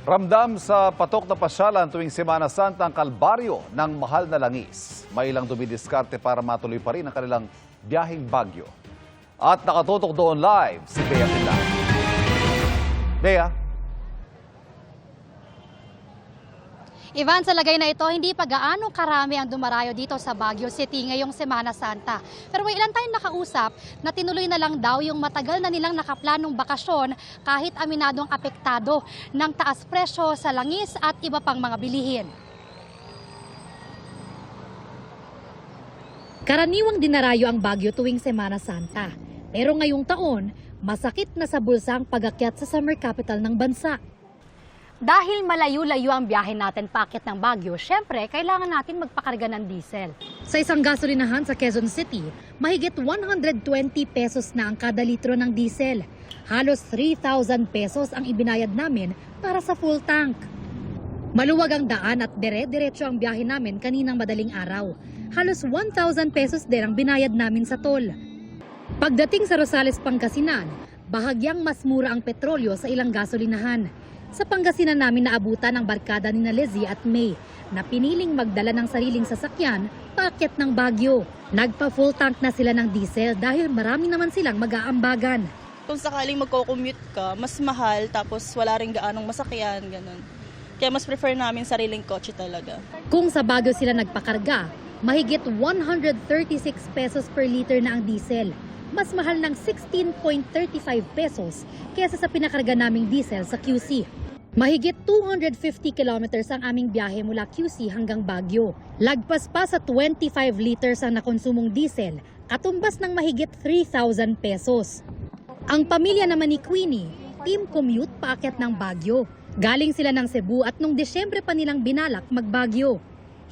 Ramdam sa patok na pasyalan tuwing Semana Santa ang kalbaryo ng mahal na langis. May ilang dumidiskarte para matuloy pa rin ang kanilang biyaheng Baguio. At nakatutok doon live si Bea Pilar. Bea? Ivan, sa lagay na ito, hindi pa gaano karami ang dumarayo dito sa Baguio City ngayong Semana Santa. Pero may ilan tayong nakausap na tinuloy na lang daw yung matagal na nilang nakaplanong bakasyon kahit aminadong apektado ng taas presyo sa langis at iba pang mga bilihin. Karaniwang dinarayo ang Baguio tuwing Semana Santa. Pero ngayong taon, masakit na sa bulsa ang pag-akyat sa summer capital ng bansa. Dahil malayo-layo ang biyahe natin paakyat ng Baguio, syempre, kailangan natin magpakarga ng diesel. Sa isang gasolinahan sa Quezon City, mahigit 120 pesos na ang kada litro ng diesel. Halos 3,000 pesos ang ibinayad namin para sa full tank. Maluwag ang daan at dire-diretso ang biyahe namin kaninang madaling araw. Halos 1,000 pesos din ang binayad namin sa toll. Pagdating sa Rosales, Pangasinan, bahagyang mas mura ang petrolyo sa ilang gasolinahan. Sa Pangasinan namin naabutan ang barkada ni Lizzie at May na piniling magdala ng sariling sasakyan paakyat ng Baguio. Nagpa-full tank na sila ng diesel dahil marami naman silang mag-aambagan. Kung sakaling magko-commute ka, mas mahal tapos wala rin gaanong masakyan, ganun. Kaya mas prefer namin sariling kotse talaga. Kung sa Baguio sila nagpakarga, mahigit 136 pesos per liter na ang diesel. Mas mahal ng 16.35 pesos kaysa sa pinakarga naming diesel sa QC. Mahigit 250 kilometers ang aming biyahe mula QC hanggang Baguio. Lagpas pa sa 25 liters ang nakonsumong diesel, katumbas ng mahigit 3,000 pesos. Ang pamilya naman ni Queenie, team commute paakyat ng Baguio. Galing sila ng Cebu at nung Desyembre pa nilang binalak mag-Baguio.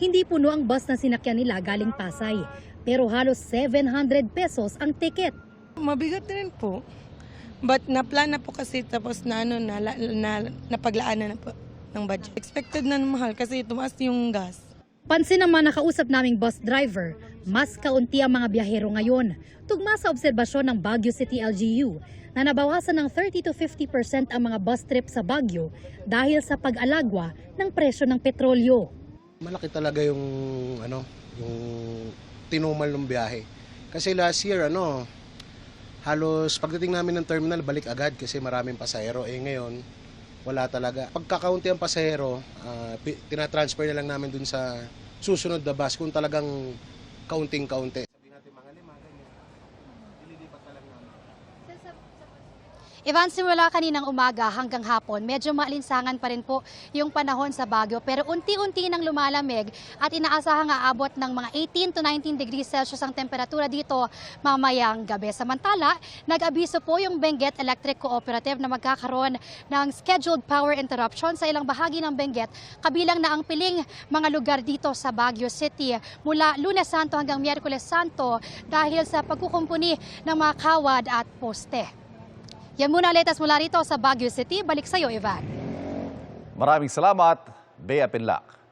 Hindi puno ang bus na sinakyan nila galing Pasay, pero halos 700 pesos ang ticket. Mabigat din po. But na-plan na po kasi tapos napaglaanan na po ng budget. Expected na mahal kasi tumaas yung gas. Pansin naman nakausap naming bus driver, mas kaunti ang mga biyahero ngayon. Tugma sa obserbasyon ng Baguio City LGU na nabawasan ng 30 to 50% ang mga bus trip sa Baguio dahil sa pag-alagwa ng presyo ng petrolyo. Malaki talaga yung tinumal ng biyahe. Kasi last year halos pagdating namin ng terminal balik agad kasi maraming pasahero. Ngayon wala talaga. Pagkakaunti ang pasahero, tinatransfer na lang namin dun sa susunod na bus kung talagang kaunting-kaunti. Ivan, simula kaninang umaga hanggang hapon, medyo maalinsangan pa rin po yung panahon sa Baguio. Pero unti-unti nang lumalamig at inaasahang aabot ng mga 18 to 19 degrees Celsius ang temperatura dito mamayang gabi. Samantala, nag-abiso po yung Benguet Electric Cooperative na magkakaroon ng scheduled power interruption sa ilang bahagi ng Benguet, kabilang na ang piling mga lugar dito sa Baguio City mula Lunes Santo hanggang Miyerkules Santo dahil sa pagkukumpuni ng mga kawad at poste. Yan muna latest mula rito sa Baguio City. Balik sa iyo, Ivan. Maraming salamat, Bea Pinlac.